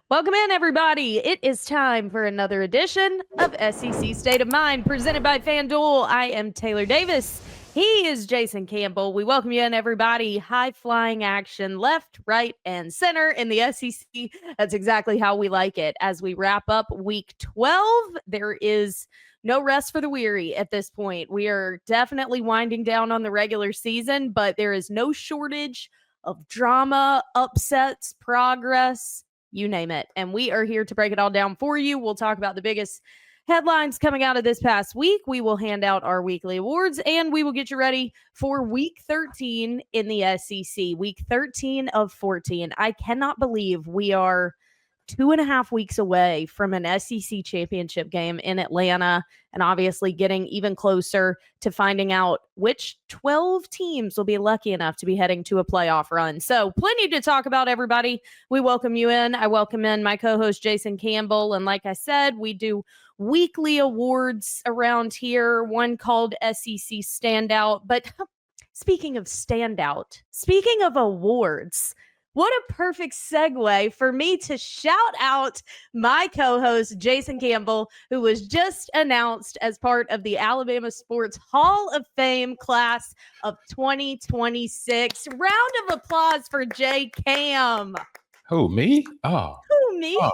Welcome in, everybody. It is time for another edition of SEC State of Mind, presented by FanDuel. I am Taylor Davis. He is Jason Campbell. We welcome you in, everybody. High-flying action, left, right, and center in the SEC. That's exactly how we like it. As we wrap up Week 12, there is no rest for the weary at this point. We are definitely winding down on the regular season, but there is no shortage of drama, upsets, progress, you name it. And we are here to break it all down for you. We'll talk about the biggest headlines coming out of this past week. We will hand out our weekly awards, and we will get you ready for Week 13 in the SEC. Week 13 of 14. I cannot believe we are 2.5 weeks away from an SEC championship game in Atlanta, and obviously getting even closer to finding out which 12 teams will be lucky enough to be heading to a playoff run. So plenty to talk about, everybody. We welcome you in. I welcome in my co-host Jason Campbell. And like I said, we do weekly awards around here, one called SEC Standout. But speaking of standout, speaking of awards, what a perfect segue for me to shout out my co-host, Jason Campbell, who was just announced as part of the Alabama Sports Hall of Fame class of 2026. Round of applause for J. Cam. Who, me? Oh. Who, me? Oh.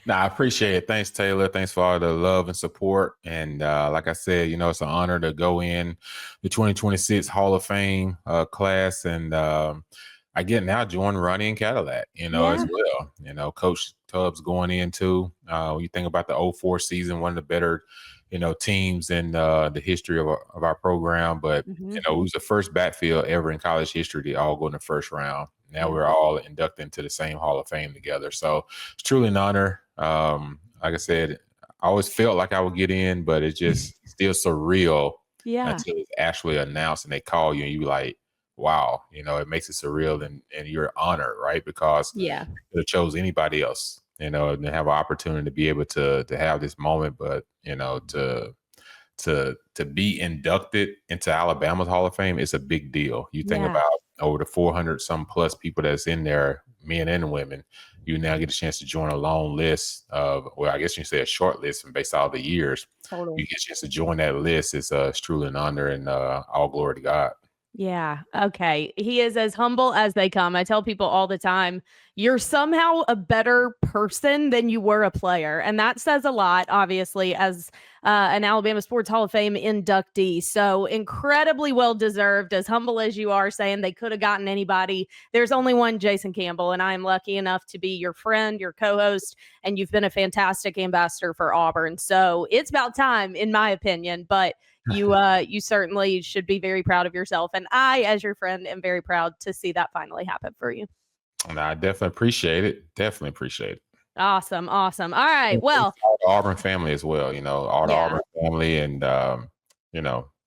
I appreciate it. Thanks, Taylor. Thanks for all the love and support. And like I said, it's an honor to go in the 2026 Hall of Fame class. And I get now join Ronnie and Cadillac, as well. Coach Tubbs going in too. When you think about the 04 season, one of the better, teams in the history of our program. But, it was the first backfield ever in college history to all go in the first round. Now we're all inducted into the same Hall of Fame together. So it's truly an honor. Like I said, I always felt like I would get in, but it's just still surreal until it's actually announced and they call you and you like, wow, it makes it surreal and you're honored, right? Because you could have chose anybody else, and have an opportunity to be able to have this moment, but to be inducted into Alabama's Hall of Fame is a big deal. You think about over the 400 some plus people that's in there, men and women. You now get a chance to join a long list of, I guess you say a short list, and based on all the years, you get a chance to join that list. It's truly an honor, and all glory to God. Yeah. Okay. He is as humble as they come. I tell people all the time, you're somehow a better person than you were a player. And that says a lot, obviously, as an Alabama Sports Hall of Fame inductee. So incredibly well-deserved, as humble as you are, saying they could have gotten anybody. There's only one Jason Campbell, and I am lucky enough to be your friend, your co-host, and you've been a fantastic ambassador for Auburn. So it's about time, in my opinion, but you certainly should be very proud of yourself. And I, as your friend, am very proud to see that finally happen for you. And I definitely appreciate it. Awesome. All right. Well, all the Auburn family as well, all the Auburn family. And,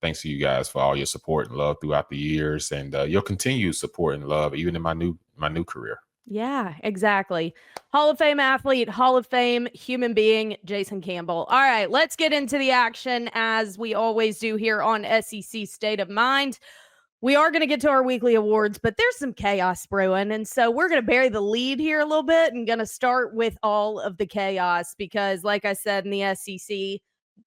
thanks to you guys for all your support and love throughout the years, and your continued support and love, even in my new career. Yeah, exactly. Hall of Fame athlete, Hall of Fame human being, Jason Campbell. All right, let's get into the action as we always do here on SEC State of Mind. We are going to get to our weekly awards, but there's some chaos brewing. And so we're going to bury the lead here a little bit and going to start with all of the chaos because, like I said, in the SEC,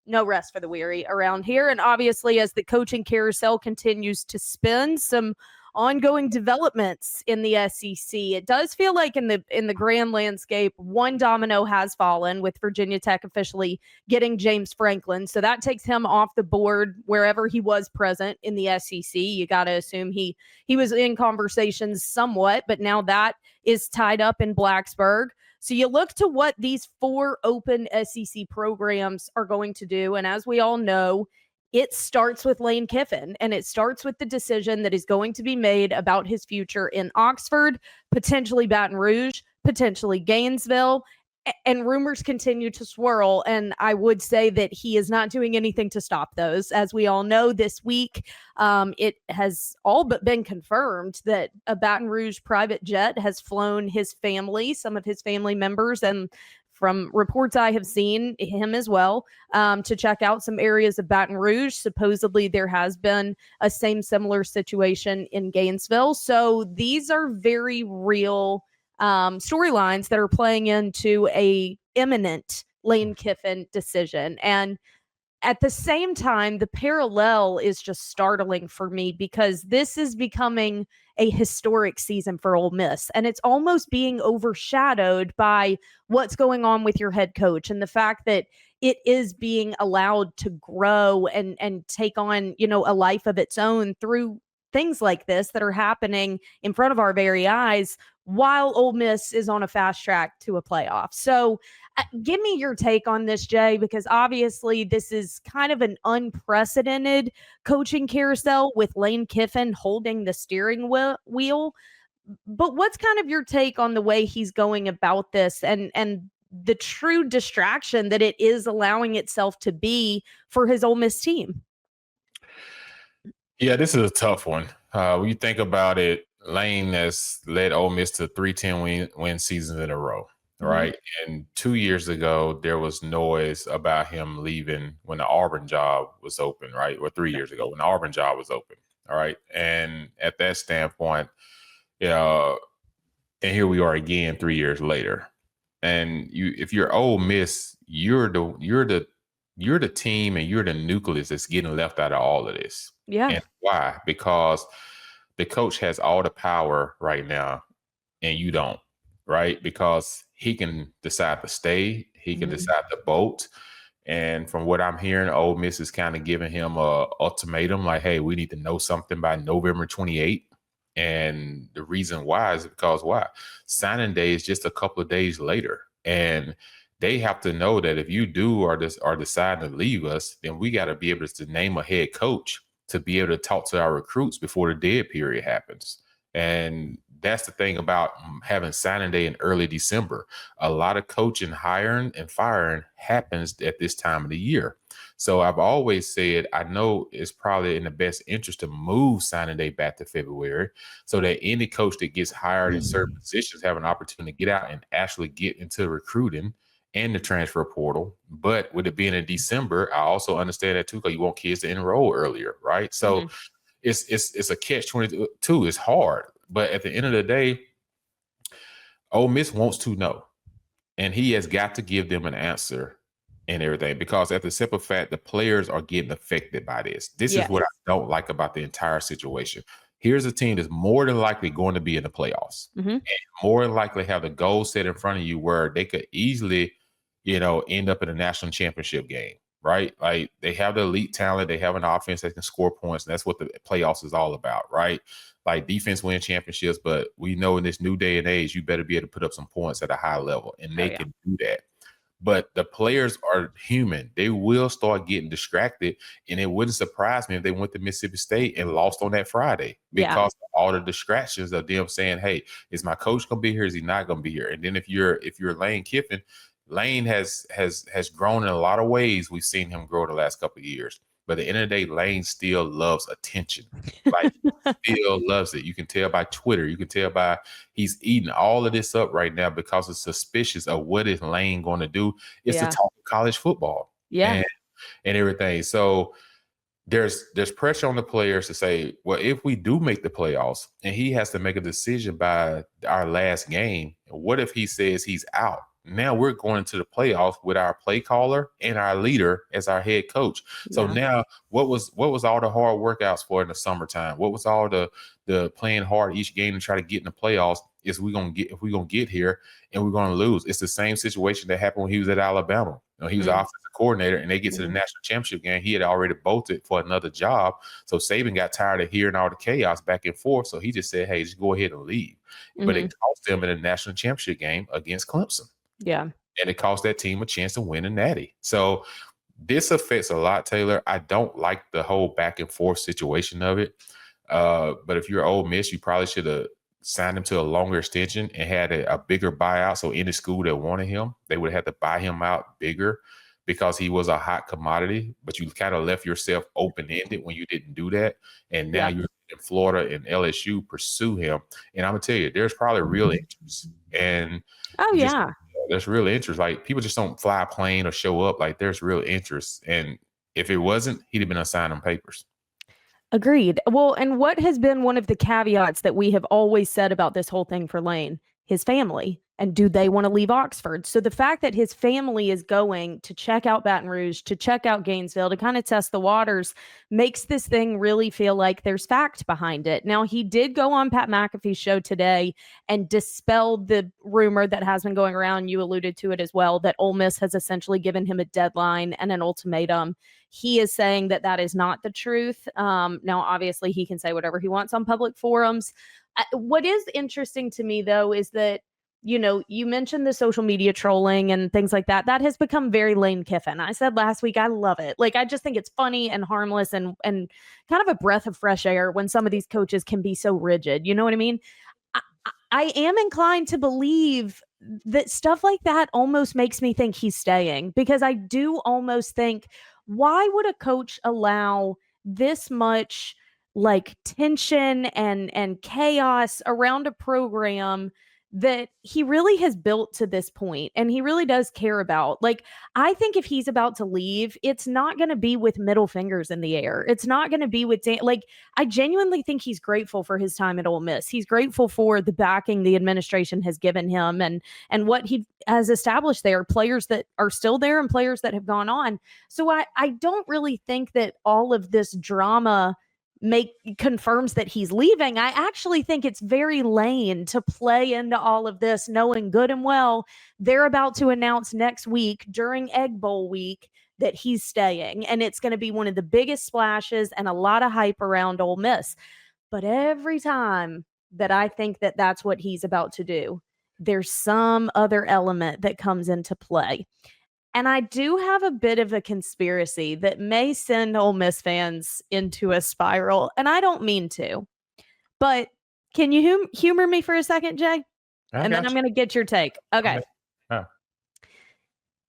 no rest for the weary around here. And obviously, as the coaching carousel continues to spin, some ongoing developments in the SEC. It does feel like in the grand landscape, one domino has fallen with Virginia Tech officially getting James Franklin. So that takes him off the board wherever he was present in the SEC. You got to assume he was in conversations somewhat, but now that is tied up in Blacksburg. So you look to what these 4 open SEC programs are going to do. And as we all know, it starts with Lane Kiffin, and it starts with the decision that is going to be made about his future in Oxford, potentially Baton Rouge, potentially Gainesville, and rumors continue to swirl. And I would say that he is not doing anything to stop those. As we all know, this week, it has all but been confirmed that a Baton Rouge private jet has flown his family, some of his family members, and from reports I have seen, him as well, to check out some areas of Baton Rouge. Supposedly there has been a similar situation in Gainesville. So these are very real storylines that are playing into a imminent Lane Kiffin decision. And at the same time, the parallel is just startling for me because this is becoming a historic season for Ole Miss, and it's almost being overshadowed by what's going on with your head coach and the fact that it is being allowed to grow and take on, a life of its own through things like this that are happening in front of our very eyes while Ole Miss is on a fast track to a playoff. So give me your take on this, Jay, because obviously this is kind of an unprecedented coaching carousel with Lane Kiffin holding the steering wheel. But what's kind of your take on the way he's going about this and the true distraction that it is allowing itself to be for his Ole Miss team? Yeah, this is a tough one. When you think about it, Lane has led Ole Miss to 3-10 win seasons in a row, right? And 2 years ago, there was noise about him leaving when the Auburn job was open, right? Or 3 years ago when the Auburn job was open, all right? And at that standpoint, and here we are again 3 years later. And if you're Ole Miss, you're the team and you're the nucleus that's getting left out of all of this. Yeah. And why? Because the coach has all the power right now and you don't, right? Because he can decide to stay, he can decide to bolt. And from what I'm hearing, Ole Miss is kind of giving him a ultimatum like, hey, we need to know something by November 28th. And the reason why is because why? Signing day is just a couple of days later. And they have to know that if you do or decide to leave us, then we got to be able to name a head coach to be able to talk to our recruits before the dead period happens. And that's the thing about having signing day in early December. A lot of coaching, hiring, and firing happens at this time of the year. So I've always said, I know it's probably in the best interest to move signing day back to February so that any coach that gets hired in certain positions have an opportunity to get out and actually get into recruiting and the transfer portal. But with it being in December, I also understand that too, because you want kids to enroll earlier, right? So it's a catch-22. It's hard. But at the end of the day, Ole Miss wants to know. And he has got to give them an answer and everything, because at the simple fact, the players are getting affected by this. This is what I don't like about the entire situation. Here's a team that's more than likely going to be in the playoffs and more than likely have the goal set in front of you where they could easily, end up in a national championship game, right? Like they have the elite talent. They have an offense that can score points. And that's what the playoffs is all about, right? Like defense win championships, but we know in this new day and age, you better be able to put up some points at a high level, and they can do that. But the players are human. They will start getting distracted, and it wouldn't surprise me if they went to Mississippi State and lost on that Friday because of all the distractions of them saying, hey, is my coach going to be here? Is he not going to be here? And then if you're Lane Kiffin, Lane has grown in a lot of ways. We've seen him grow the last couple of years. But at the end of the day, Lane still loves attention. Like, still loves it. You can tell by Twitter. You can tell by he's eating all of this up right now because it's suspicious of what is Lane going to do. It's to talk college football and everything. So there's pressure on the players to say, well, if we do make the playoffs and he has to make a decision by our last game, what if he says he's out? Now we're going into the playoffs with our play caller and our leader as our head coach. So now what was all the hard workouts for in the summertime? What was all the playing hard each game to try to get in the playoffs? If we're gonna get here and we're gonna lose. It's the same situation that happened when he was at Alabama. He was the offensive coordinator, and they get to the national championship game. He had already bolted for another job. So Saban got tired of hearing all the chaos back and forth. So he just said, hey, just go ahead and leave. But it cost them in the national championship game against Clemson. Yeah. And it cost that team a chance to win a natty. So this affects a lot, Taylor. I don't like the whole back and forth situation of it. But if you're Ole Miss, you probably should have signed him to a longer extension and had a bigger buyout. So any school that wanted him, they would have had to buy him out bigger because he was a hot commodity. But you kind of left yourself open-ended when you didn't do that. And now you're in Florida and LSU pursue him. And I'm going to tell you, there's probably real interest. And there's real interest. Like, people just don't fly a plane or show up. Like, there's real interest. And if it wasn't, he'd have been assigned on papers. Agreed. Well, and what has been one of the caveats that we have always said about this whole thing for Lane? his family. And do they want to leave Oxford? So the fact that his family is going to check out Baton Rouge, to check out Gainesville, to kind of test the waters, makes this thing really feel like there's fact behind it. Now, he did go on Pat McAfee's show today and dispelled the rumor that has been going around. You alluded to it as well, that Ole Miss has essentially given him a deadline and an ultimatum. He is saying that that is not the truth. Now, obviously, he can say whatever he wants on public forums. What is interesting to me, though, is that you mentioned the social media trolling and things like that. That has become very Lane Kiffin. I said last week, I love it. Like, I just think it's funny and harmless and kind of a breath of fresh air when some of these coaches can be so rigid. You know what I mean? I am inclined to believe that stuff like that almost makes me think he's staying, because I do almost think, why would a coach allow this much like tension and chaos around a program that he really has built to this point and he really does care about? Like, I think if he's about to leave, it's not going to be with middle fingers in the air. It's not going to be with like, I genuinely think he's grateful for his time at Ole Miss. He's grateful for the backing the administration has given him and what he has established there, players that are still there and players that have gone on. So I don't really think that all of this drama confirms that he's leaving. I actually think it's very Lane to play into all of this, knowing good and well they're about to announce next week during Egg Bowl week that he's staying, and it's going to be one of the biggest splashes and a lot of hype around Ole Miss. But every time that I think that that's what he's about to do, there's some other element that comes into play. And I do have a bit of a conspiracy that may send Ole Miss fans into a spiral, and I don't mean to. But can you humor me for a second, Jay? And then I'm going to get your take. Okay.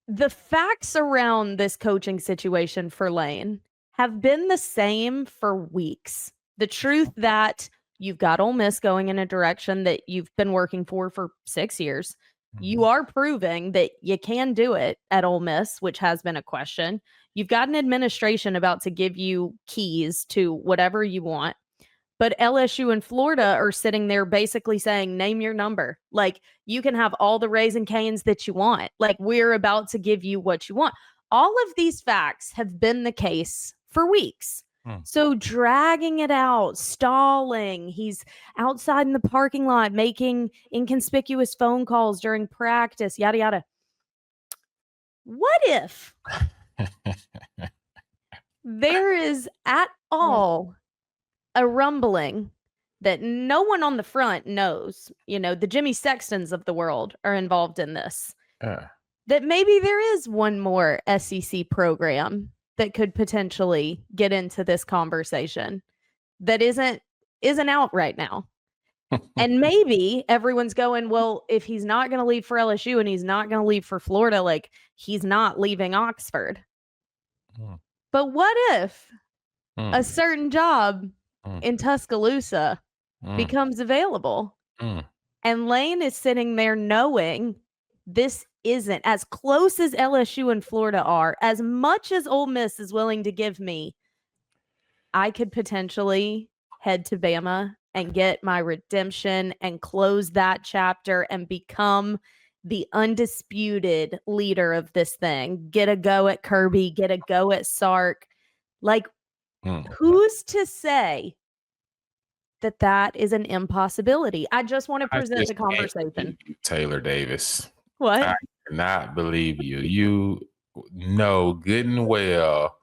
The facts around this coaching situation for Lane have been the same for weeks. The truth that you've got Ole Miss going in a direction that you've been working for 6 years. You are proving that you can do it at Ole Miss, which has been a question. You've got an administration about to give you keys to whatever you want. But LSU and Florida are sitting there basically saying, name your number. Like, you can have all the Raising Cane's that you want. Like, we're about to give you what you want. All of these facts have been the case for weeks. So dragging it out, stalling, he's outside in the parking lot making inconspicuous phone calls during practice, yada, yada. What if there is at all a rumbling that no one on the front knows, the Jimmy Sextons of the world are involved in this, that maybe there is one more SEC program that could potentially get into this conversation that isn't out right now. And maybe everyone's going, well, if he's not going to leave for LSU and he's not going to leave for Florida, like, he's not leaving Oxford. But what if a certain job in Tuscaloosa becomes available and Lane is sitting there knowing this isn't as close as LSU and Florida are, as much as Ole Miss is willing to give me, I could potentially head to Bama and get my redemption and close that chapter and become the undisputed leader of this thing. Get a go at Kirby, get a go at Sark. Like, who's to say that that is an impossibility? I just want to present the conversation. Taylor Davis. What? I cannot believe you. You know good and well,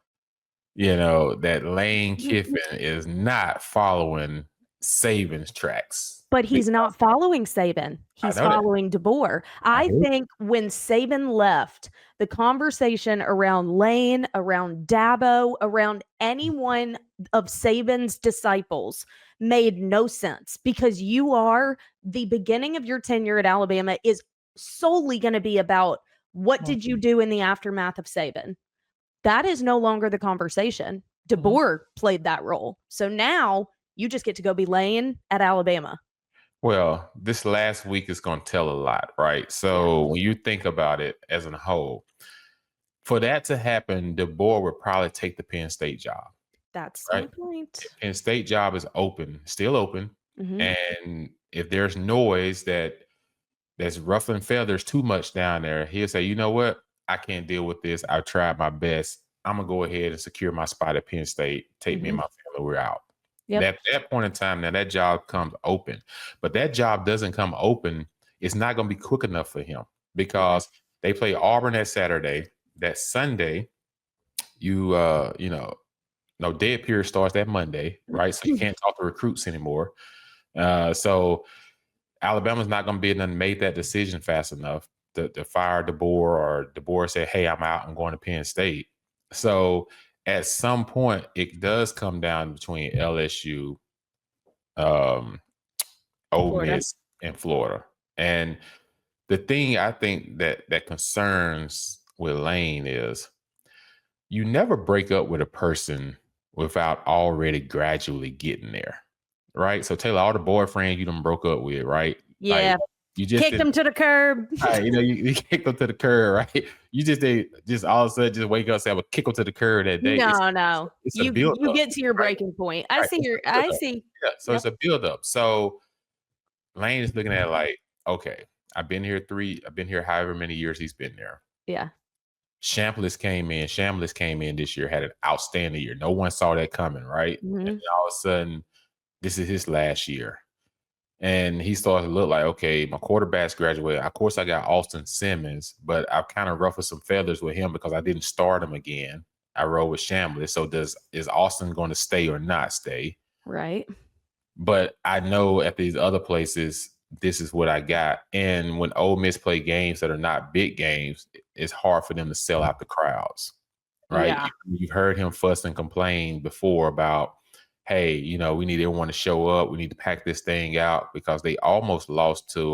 that Lane Kiffin is not following Saban's tracks. But he's not following Saban. He's following DeBoer. I think when Saban left, the conversation around Lane, around Dabo, around anyone of Saban's disciples made no sense, because you are the beginning of your tenure at Alabama is solely going to be about what did you do in the aftermath of Saban. That is no longer the conversation. DeBoer played that role. So now you just get to go be Lane at Alabama. Well, this last week is going to tell a lot, right? So when you think about it as a whole, for that to happen, DeBoer would probably take the Penn State job. That's my point. Penn State job is open, still open. And if there's noise that that's ruffling feathers too much down there, he'll say, you know what? I can't deal with this. I've tried my best. I'm gonna go ahead and secure my spot at Penn State. Take me and my family. We're out. Yep. At that point in time, now that job comes open, but that job doesn't come open. It's not going to be quick enough for him because they play Auburn that Saturday. That Sunday, no dead period starts that Monday, right? So you can't talk to recruits anymore. So Alabama's not going to be able to make that decision fast enough to fire DeBoer, or DeBoer say, hey, I'm out. I'm going to Penn State. So at some point, it does come down between LSU, Ole Miss, and Florida. And the thing I think that concerns with Lane is you never break up with a person without already gradually getting there, right? So Taylor, all the boyfriends you done broke up with, right? Yeah. Like, you just kicked them to the curb. Right, you kicked them to the curb, right? You just all of a sudden just wake up and say, I would kick them to the curb that day. No. It's you a build up, get to your breaking point. I see. Yeah, so it's a build up. So Lane is looking at it like, okay, I've been here however many years he's been there. Yeah. Shambliss came in this year, had an outstanding year. No one saw that coming, right? And all of a sudden, this is his last year. And he starts to look like, okay, my quarterback's graduated. Of course, I got Austin Simmons, but I've kind of ruffled some feathers with him because I didn't start him again. I rode with Shambliss. So is Austin going to stay or not stay? Right. But I know at these other places, this is what I got. And when Ole Miss play games that are not big games, it's hard for them to sell out the crowds, right? Yeah. You've heard him fuss and complain before about, hey, we need everyone to show up. We need to pack this thing out, because they almost lost to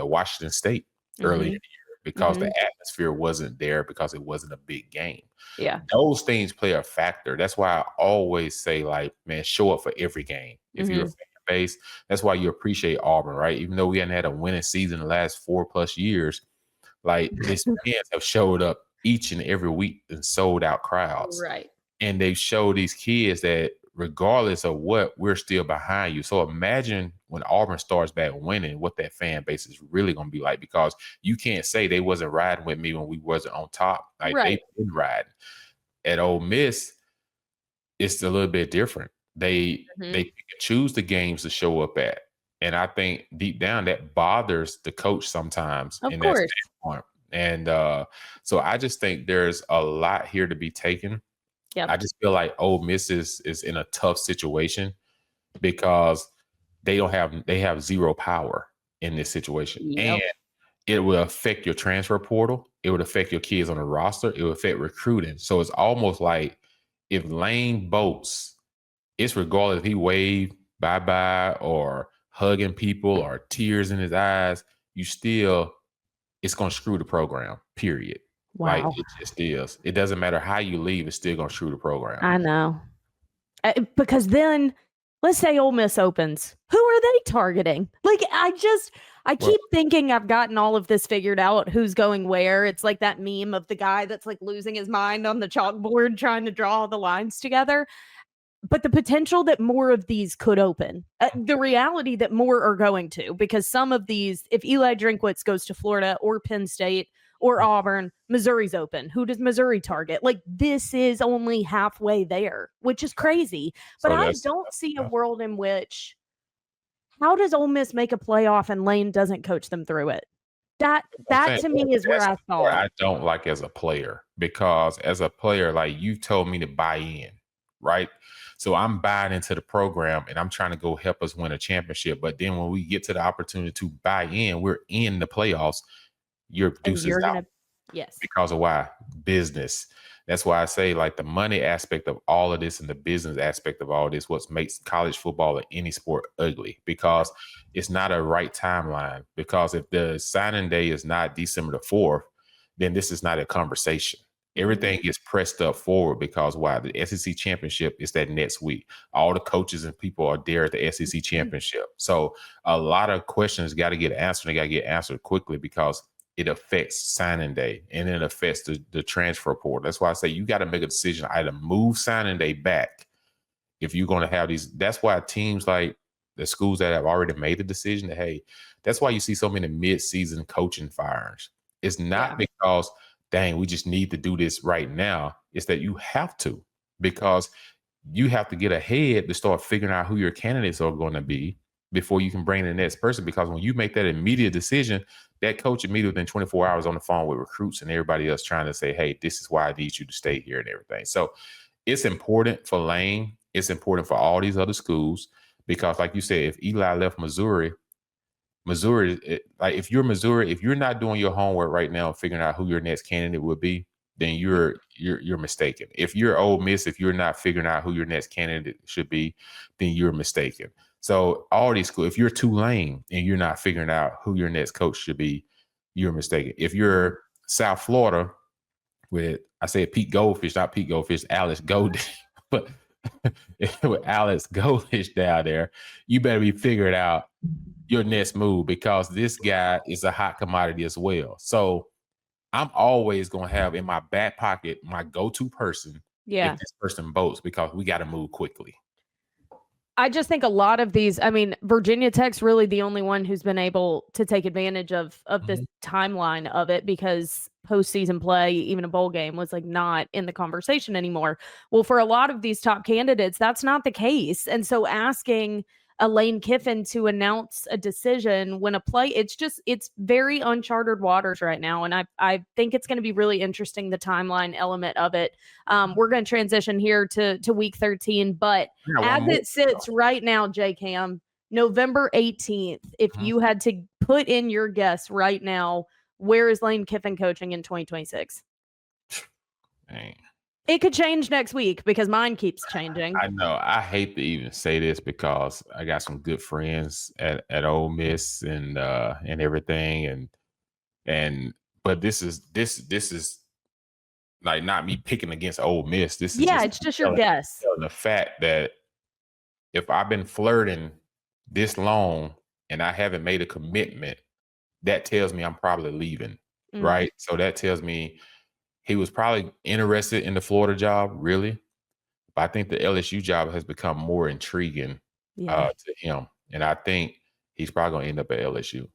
Washington State early in the year because the atmosphere wasn't there, because it wasn't a big game. Yeah. Those things play a factor. That's why I always say, like, man, show up for every game. If you're a fan base, that's why you appreciate Auburn, right? Even though we hadn't had a winning season the last 4+ years, like, these fans have showed up each and every week and sold out crowds. Right. And they show these kids that regardless of what, we're still behind you. So imagine when Auburn starts back winning, what that fan base is really going to be like, because you can't say they wasn't riding with me when we wasn't on top. Like, they've been riding. At Ole Miss, it's a little bit different. They choose the games to show up at. And I think deep down that bothers the coach sometimes in that standpoint. And so I just think there's a lot here to be taken. Yep. I just feel like Ole Miss is in a tough situation because they have zero power in this situation. Yep. And it will affect your transfer portal. It would affect your kids on the roster. It will affect recruiting. So it's almost like if Lane bolts, it's regardless if he waved bye-bye or hugging people or tears in his eyes, it's going to screw the program, period. Wow. Like, it just is. It doesn't matter how you leave, it's still going to screw the program. I know. Because then, let's say Ole Miss opens. Who are they targeting? Like, I keep thinking I've gotten all of this figured out, who's going where. It's like that meme of the guy that's like losing his mind on the chalkboard trying to draw all the lines together. But the potential that more of these could open, the reality that more are going to, because some of these, if Eli Drinkwitz goes to Florida or Penn State or Auburn, Missouri's open. Who does Missouri target? Like, this is only halfway there, which is crazy. But so I don't see a world in which, how does Ole Miss make a playoff and Lane doesn't coach them through it? That to me is where I thought. I don't like as a player, because as a player, like, you told me to buy in, right? So I'm buying into the program and I'm trying to go help us win a championship. But then when we get to the opportunity to buy in, we're in the playoffs. Your deuces out. Yes. Because of why? Business. That's why I say, like, the money aspect of all of this and the business aspect of all this, what makes college football or any sport ugly, because it's not a right timeline. Because if the signing day is not December the 4th, then this is not a conversation. Everything gets pressed up forward because why? The SEC championship is that next week. All the coaches and people are there at the SEC championship. So a lot of questions got to get answered. They got to get answered quickly because it affects signing day and it affects the transfer portal. That's why I say you got to make a decision, either move signing day back if you're going to have these. That's why teams like the schools that have already made the decision that, hey, that's why you see so many mid-season coaching firings. It's not because, dang, we just need to do this right now. It's that you have to, because you have to get ahead to start figuring out who your candidates are going to be before you can bring the next person. Because when you make that immediate decision, that coach immediately within 24 hours on the phone with recruits and everybody else trying to say, hey, this is why I need you to stay here and everything. So it's important for Lane. It's important for all these other schools because, like you said, if Eli left Missouri, like if you're Missouri, if you're not doing your homework right now, figuring out who your next candidate would be, then you're mistaken. If you're Ole Miss, if you're not figuring out who your next candidate should be, then you're mistaken. So all these schools, if you're Tulane and you're not figuring out who your next coach should be, you're mistaken. If you're South Florida with, I said Pete Goldfish, not Pete Goldfish, Alex Goldish, but with Alex Goldish down there, you better be figuring out your next move because this guy is a hot commodity as well. So I'm always going to have in my back pocket my go-to person if this person votes because we got to move quickly. I just think a lot of these, I mean, Virginia Tech's really the only one who's been able to take advantage of the timeline of it because postseason play, even a bowl game, was like not in the conversation anymore. Well, for a lot of these top candidates, that's not the case. And so asking a Lane Kiffin to announce a decision when it's very uncharted waters right now. And I think it's going to be really interesting, the timeline element of it. We're going to transition here to week 13, but as it sits right now, J-Cam, November 18th, if you had to put in your guess right now, where is Lane Kiffin coaching in 2026? Dang. It could change next week because mine keeps changing. I know. I hate to even say this because I got some good friends at Ole Miss and everything, but this is like not me picking against Ole Miss. This is it's just your guess. The fact that if I've been flirting this long and I haven't made a commitment, that tells me I'm probably leaving, right? So that tells me he was probably interested in the Florida job, really. But I think the LSU job has become more intriguing to him. And I think he's probably going to end up at LSU.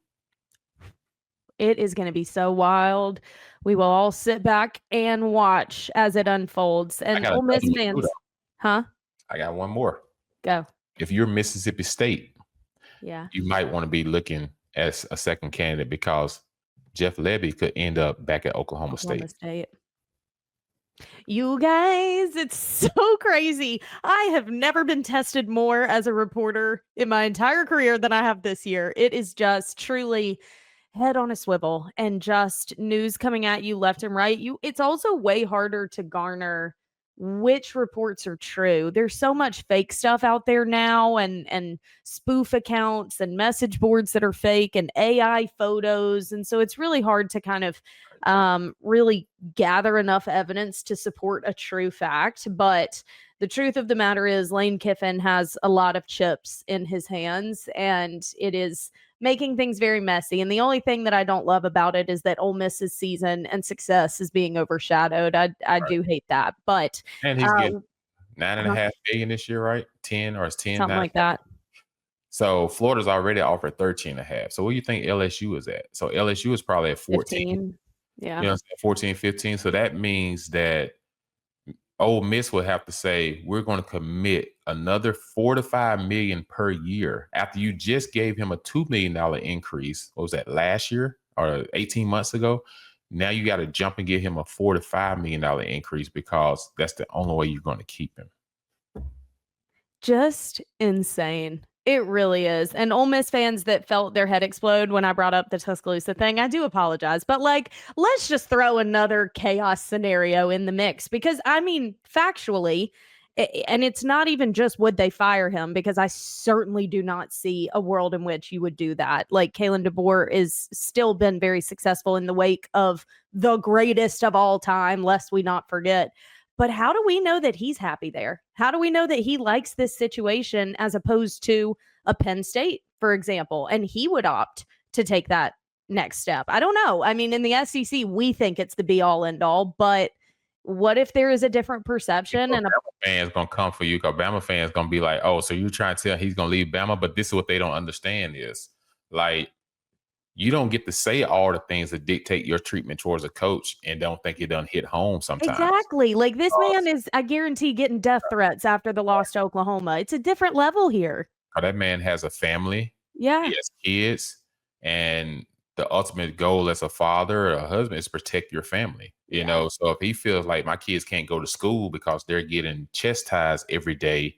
It is going to be so wild. We will all sit back and watch as it unfolds. And Ole Miss fans, I got one more. Go. If you're Mississippi State, you might want to be looking as a second candidate because Jeff Lebby could end up back at Oklahoma State. You guys, it's so crazy. I have never been tested more as a reporter in my entire career than I have this year. It is just truly head on a swivel and just news coming at you left and right. It's also way harder to garner which reports are true. There's so much fake stuff out there now and spoof accounts and message boards that are fake and AI photos. And so it's really hard to kind of really gather enough evidence to support a true fact. But the truth of the matter is Lane Kiffin has a lot of chips in his hands and it is making things very messy. And the only thing that I don't love about it is that Ole Miss's season and success is being overshadowed. I do hate that. But and he's getting $9.5 million this year, right? 10 or it's 10, something like that. So Florida's already offered 13.5. So what do you think LSU is at? So LSU is probably at 14. Yeah. You know, 14, 15. So that means that Ole Miss will have to say, we're going to commit another $4 to $5 million per year after you just gave him a $2 million increase. What was that, last year or 18 months ago? Now you got to jump and give him a $4 to $5 million increase because that's the only way you're going to keep him. Just insane. It really is. And Ole Miss fans that felt their head explode when I brought up the Tuscaloosa thing, I do apologize. But let's just throw another chaos scenario in the mix because, I mean, factually, and it's not even just would they fire him, because I certainly do not see a world in which you would do that. Like Kalen DeBoer is still been very successful in the wake of the greatest of all time, lest we not forget. But how do we know that he's happy there? How do we know that he likes this situation as opposed to a Penn State, for example, and he would opt to take that next step? I don't know. I mean, in the SEC, we think it's the be all end all, but what if there is a different perception? And fans gonna come for you because Bama fans gonna be like, oh, so you're trying to tell he's gonna leave Bama, but this is what they don't understand is like you don't get to say all the things that dictate your treatment towards a coach and don't think it done hit home sometimes. Exactly. Like this man is, I guarantee, getting death threats after the loss to Oklahoma. It's a different level here. That man has a family. Yeah. He has kids, and the ultimate goal as a father or a husband is protect your family. You know, so if he feels like my kids can't go to school because they're getting chastised every day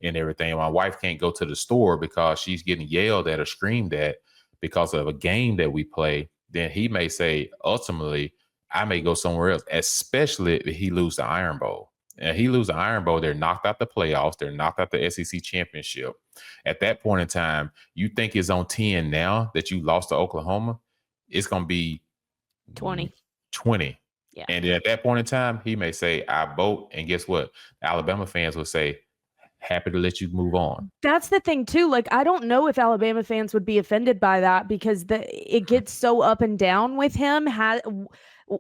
and everything, my wife can't go to the store because she's getting yelled at or screamed at because of a game that we play, then he may say, ultimately, I may go somewhere else, especially if he lose the Iron Bowl. And he lose the Iron Bowl, they're knocked out the playoffs, they're knocked out the SEC championship. At that point in time, you think it's on 10 now that you lost to Oklahoma, it's going to be 20. Yeah. And at that point in time, he may say, I vote. And guess what? Alabama fans will say, happy to let you move on. That's the thing too. Like, I don't know if Alabama fans would be offended by that because it gets so up and down with him.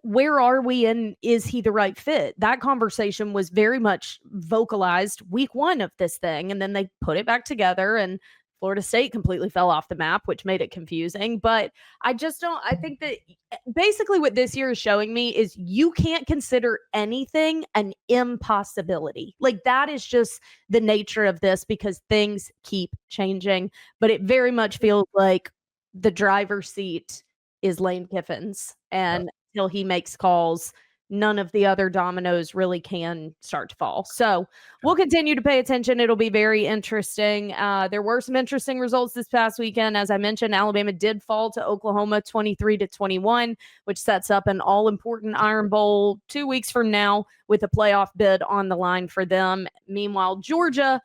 Where are we and is he the right fit? That conversation was very much vocalized week 1 of this thing. And then they put it back together and Florida State completely fell off the map, which made it confusing. But I think that basically what this year is showing me is you can't consider anything an impossibility. Like that is just the nature of this because things keep changing. But it very much feels like the driver's seat is Lane Kiffin's. And until he makes calls, none of the other dominoes really can start to fall. So we'll continue to pay attention. It'll be very interesting. There were some interesting results this past weekend. As I mentioned, Alabama did fall to Oklahoma 23-21, which sets up an all-important Iron Bowl 2 weeks from now with a playoff bid on the line for them. Meanwhile, Georgia,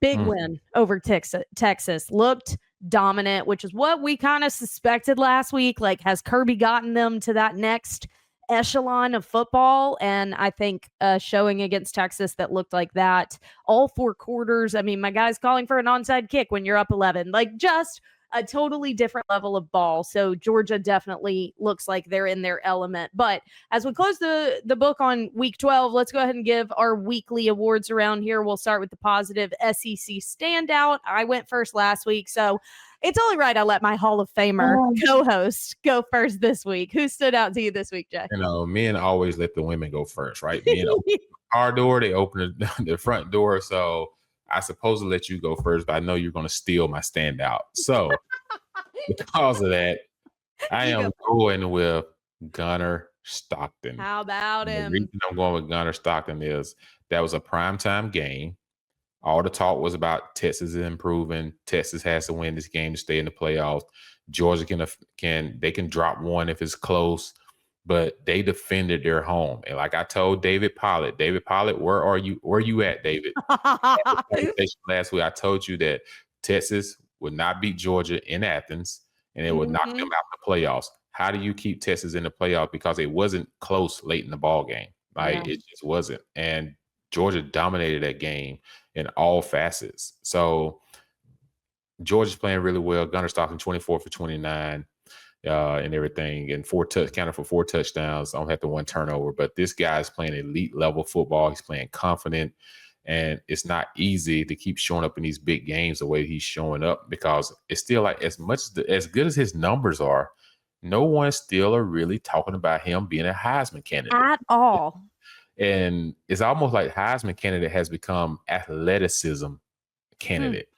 big win over Texas. Looked dominant, which is what we kind of suspected last week. Like, has Kirby gotten them to that next echelon of football? And I think showing against Texas that looked like that all 4 quarters. I mean, my guy's calling for an onside kick when you're up 11, like just a totally different level of ball. So Georgia definitely looks like they're in their element. But as we close the book on week 12, let's go ahead and give our weekly awards around here. We'll start with the positive SEC standout. I went first last week, so it's only right I let my Hall of Famer co-host go first this week. Who stood out to you this week, Jay? You know, men always let the women go first, right? Men open the car door, they open the front door. So I supposed to let you go first, but I know you're going to steal my standout. So because of that, I am going with Gunnar Stockton. How about him? The reason I'm going with Gunnar Stockton is that was a primetime game. All the talk was about Texas improving. Texas has to win this game to stay in the playoffs. Georgia can drop one if it's close, but they defended their home. And like I told David Pollard, where are you at, David? Last week, I told you that Texas would not beat Georgia in Athens, and it would knock them out of the playoffs. How do you keep Texas in the playoffs? Because it wasn't close late in the ball game. It just wasn't. And Georgia dominated that game in all facets. So Georgia's playing really well. Gunnar Stockton 24 for 29 and everything, and counted for 4 touchdowns. I don't have the 1 turnover, but this guy is playing elite level football. He's playing confident, and it's not easy to keep showing up in these big games the way he's showing up because it's still like as good as his numbers are, no one still are really talking about him being a Heisman candidate at all. And it's almost like Heisman candidate has become athleticism candidate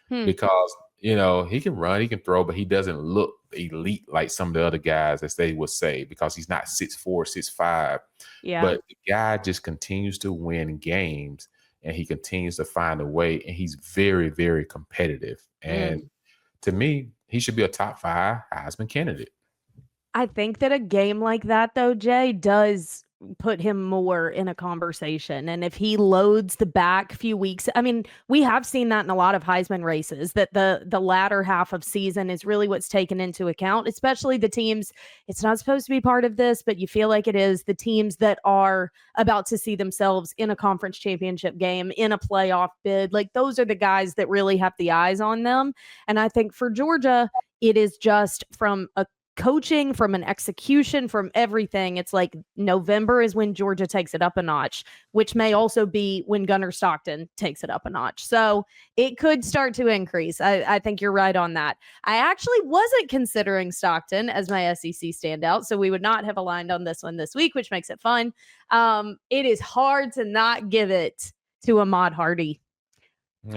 because, you know, he can run, he can throw, but he doesn't look elite like some of the other guys, as they would say, because he's not 6'4", 6'5". Yeah. But the guy just continues to win games and he continues to find a way, and he's very, very competitive. And to me, he should be a top 5 Heisman candidate. I think that a game like that, though, Jay, does put him more in a conversation. And if he loads the back few weeks, I mean, we have seen that in a lot of Heisman races, that the latter half of season is really what's taken into account, especially the teams. It's not supposed to be part of this, but you feel like it is. The teams that are about to see themselves in a conference championship game, in a playoff bid, like those are the guys that really have the eyes on them. And I think for Georgia, it is just from a coaching, from an execution, from everything. It's like November is when Georgia takes it up a notch, which may also be when Gunnar Stockton takes it up a notch. So it could start to increase. I think you're right on that. I actually wasn't considering Stockton as my SEC standout, so we would not have aligned on this one this week, which makes it fun. It is hard to not give it to Ahmad Hardy.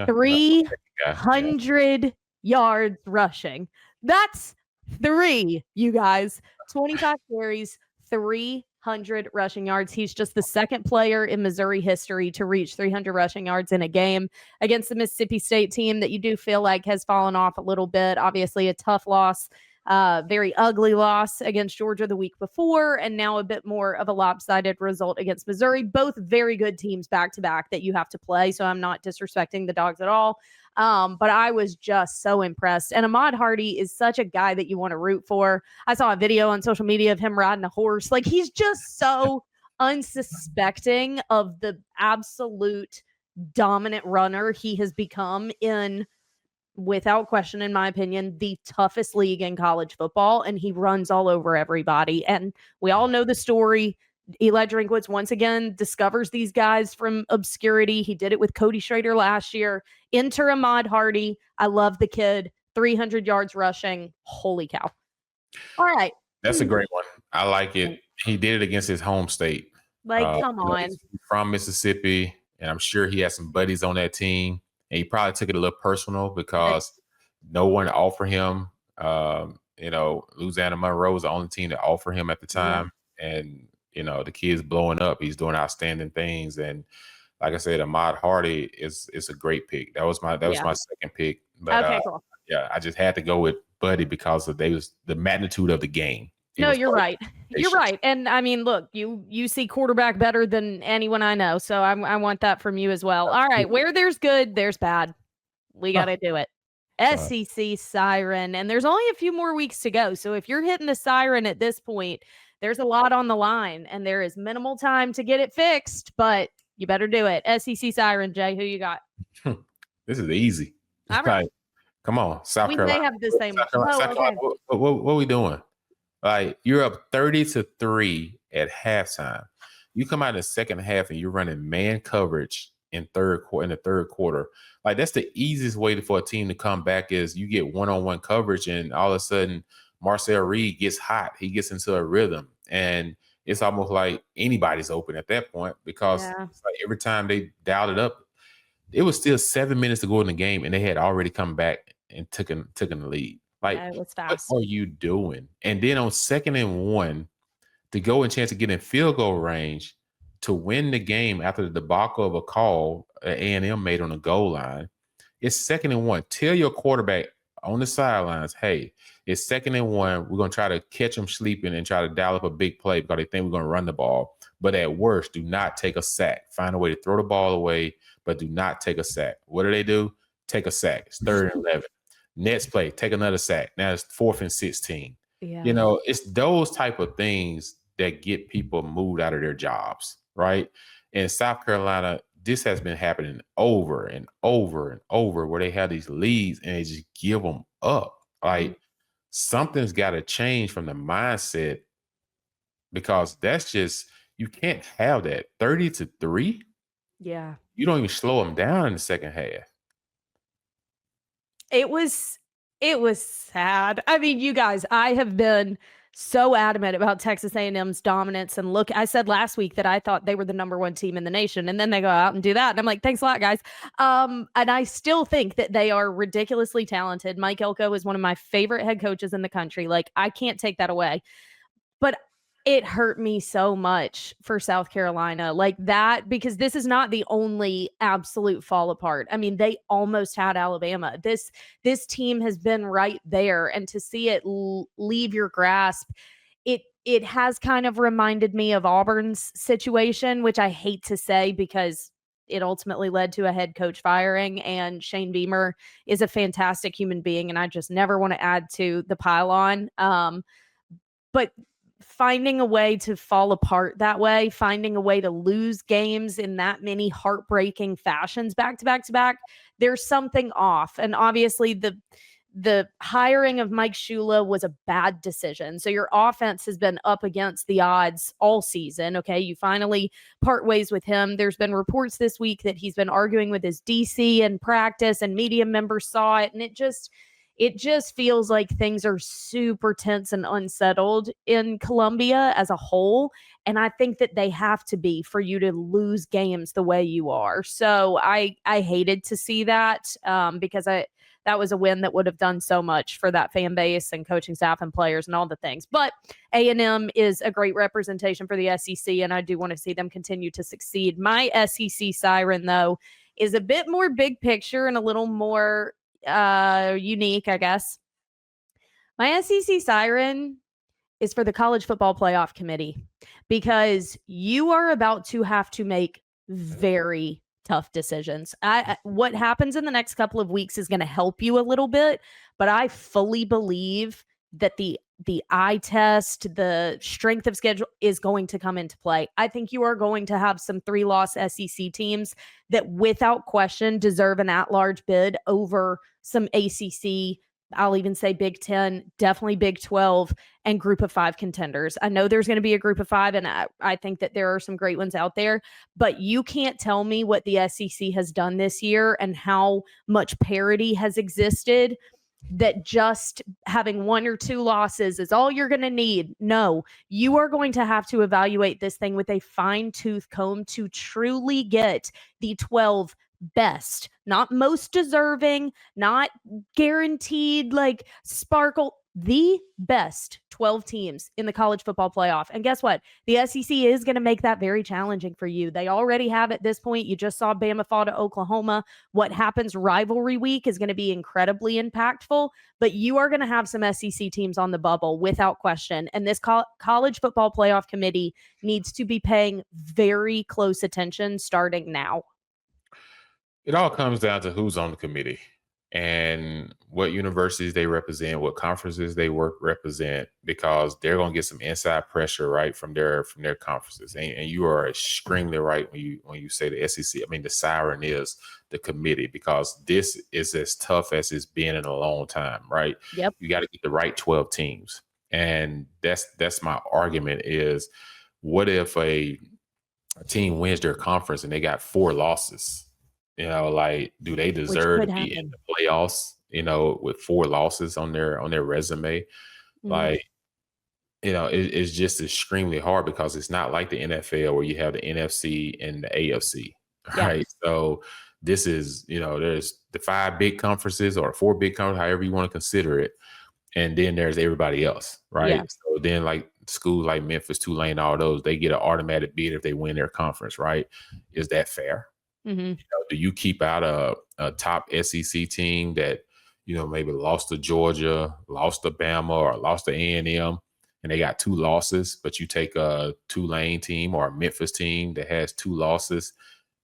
300 yards rushing. That's 3, you guys. 25 carries, 300 rushing yards. He's just the second player in Missouri history to reach 300 rushing yards in a game against the Mississippi State team that you do feel like has fallen off a little bit. Obviously, a tough loss, very ugly loss against Georgia the week before, and now a bit more of a lopsided result against Missouri. Both very good teams back to back that you have to play, so I'm not disrespecting the Dogs at all. But I was just so impressed. And Ahmad Hardy is such a guy that you want to root for. I saw a video on social media of him riding a horse. Like, he's just so unsuspecting of the absolute dominant runner he has become in, without question, in my opinion, the toughest league in college football. And he runs all over everybody. And we all know the story. Eli Drinkwitz once again discovers these guys from obscurity. He did it with Cody Schrader last year. Enter Ahmad Hardy. I love the kid. 300 yards rushing. Holy cow. All right. That's a great one. I like it. He did it against his home state. Like, come on. He's from Mississippi, and I'm sure he has some buddies on that team. And he probably took it a little personal because no one offered him. Louisiana Monroe was the only team to offer him at the time. Yeah. And the kid's blowing up. He's doing outstanding things. And like I said, Ahmad Hardy is a great pick. That was my second pick. But, okay, cool. Yeah, I just had to go with Buddy because of the magnitude of the game. No, you're right. You're right. And I mean, look, you see quarterback better than anyone I know. So I want that from you as well. All right. Where there's good, there's bad. We got to do it. SEC Siren. And there's only a few more weeks to go. So if you're hitting the Siren at this point, there's a lot on the line and there is minimal time to get it fixed, but you better do it. SEC Siren, Jay, who you got? This is easy. All right. Come on, South Carolina. We may have the same. South Carolina. What are we doing? Like, you're up 30-3 at halftime. You come out in the second half and you're running man coverage in the third quarter. Like, that's the easiest way for a team to come back is you get one-on-one coverage and all of a sudden Marcel Reed gets hot. He gets into a rhythm and it's almost like anybody's open at that point because it's like every time they dialed it up, it was still 7 minutes to go in the game and they had already come back and taken the lead. Like, it was fast. What are you doing? And then on 2nd and 1, to go and chance to get in field goal range to win the game after the debacle of a call A&M made on the goal line, it's 2nd and 1. Tell your quarterback on the sidelines, hey, it's 2nd and 1. We're going to try to catch them sleeping and try to dial up a big play because they think we're going to run the ball. But at worst, do not take a sack. Find a way to throw the ball away, but do not take a sack. What do? Take a sack. It's 3rd and 11. Next play, take another sack. Now it's 4th and 16. Yeah. It's those type of things that get people moved out of their jobs, right? In South Carolina, this has been happening over and over and over where they have these leads and they just give them up. Like, something's got to change from the mindset because that's just, you can't have that. 30-3? Yeah. You don't even slow them down in the second half. It was sad. I mean, you guys, I have been so adamant about Texas A&M's dominance. And look, I said last week that I thought they were the number 1 team in the nation. And then they go out and do that. And I'm like, thanks a lot, guys. And I still think that they are ridiculously talented. Mike Elko is one of my favorite head coaches in the country. Like, I can't take that away. But it hurt me so much for South Carolina like that, because this is not the only absolute fall apart. I mean, they almost had Alabama. This team has been right there. And to see it leave your grasp, it has kind of reminded me of Auburn's situation, which I hate to say because it ultimately led to a head coach firing, and Shane Beamer is a fantastic human being. And I just never want to add to the pile-on. But finding a way to fall apart that way, finding a way to lose games in that many heartbreaking fashions back to back to back, there's something off. And obviously the hiring of Mike Shula was a bad decision. So your offense has been up against the odds all season. Okay. You finally part ways with him. There's been reports this week that he's been arguing with his DC in practice, and media members saw it. And it just feels like things are super tense and unsettled in Columbia as a whole. And I think that they have to be for you to lose games the way you are. So I hated to see that because that was a win that would have done so much for that fan base and coaching staff and players and all the things. But A&M is a great representation for the SEC, and I do want to see them continue to succeed. My SEC Siren, though, is a bit more big picture and a little more unique, I guess. My SEC Siren is for the College Football Playoff Committee, because you are about to have to make very tough decisions. What happens in the next couple of weeks is going to help you a little bit, but I fully believe that the eye test, the strength of schedule is going to come into play. I think you are going to have some 3-loss SEC teams that without question deserve an at-large bid over some ACC, I'll even say Big 10, definitely Big 12, and Group of 5 contenders. I know there's going to be a Group of 5, and I think that there are some great ones out there, but you can't tell me what the SEC has done this year and how much parity has existed, that just having 1 or 2 losses is all you're going to need. No, you are going to have to evaluate this thing with a fine-tooth comb to truly get the 12 best, not most deserving, not guaranteed like sparkle, the best 12 teams in the college football playoff. And guess what? The SEC is going to make that very challenging for you. They already have at this point. You just saw Bama fall to Oklahoma. What happens rivalry week is going to be incredibly impactful, but you are going to have some SEC teams on the bubble without question. And this college football playoff committee needs to be paying very close attention starting now. It all comes down to who's on the committee and what universities they represent, what conferences they represent, because they're going to get some inside pressure, right, from their conferences. And you are extremely right when you say the SEC. I mean, the Siren is the committee, because this is as tough as it's been in a long time, right? Yep. You got to get the right 12 teams, and that's my argument. Is what if a team wins their conference and they got 4 losses? You know, like, do they deserve to be in the playoffs, you know, with 4 losses on their resume? Mm-hmm. Like, you know, it's just extremely hard, because it's not like the NFL where you have the NFC and the AFC, right? Yeah. So this is, you know, there's the 5 big conferences or 4 big conferences, however you want to consider it. And then there's everybody else, right? Yeah. So then, like, schools like Memphis, Tulane, all those, they get an automatic bid if they win their conference, right? Is that fair? Mm-hmm. You know, do you keep out a top SEC team that, you know, maybe lost to Georgia, lost to Bama, or lost to A&M, and they got 2 losses, but you take a Tulane team or a Memphis team that has 2 losses,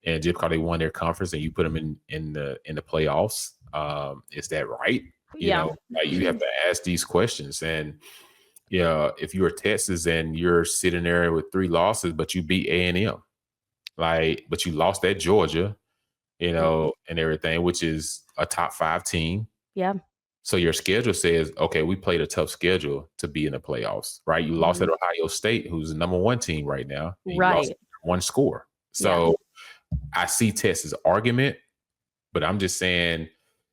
and just because they won their conference, and you put them in the playoffs? Is that right? You know, like, you have to ask these questions. And yeah, if you're Texas and you're sitting there with 3 losses, but you beat A&M. Like, but you lost at Georgia, you know, and everything, which is a top 5 team. Yeah. So your schedule says, okay, we played a tough schedule to be in the playoffs, right? You lost at Ohio State, who's the number 1 team right now. And right. You lost 1 score. So I see Texas' argument, but I'm just saying,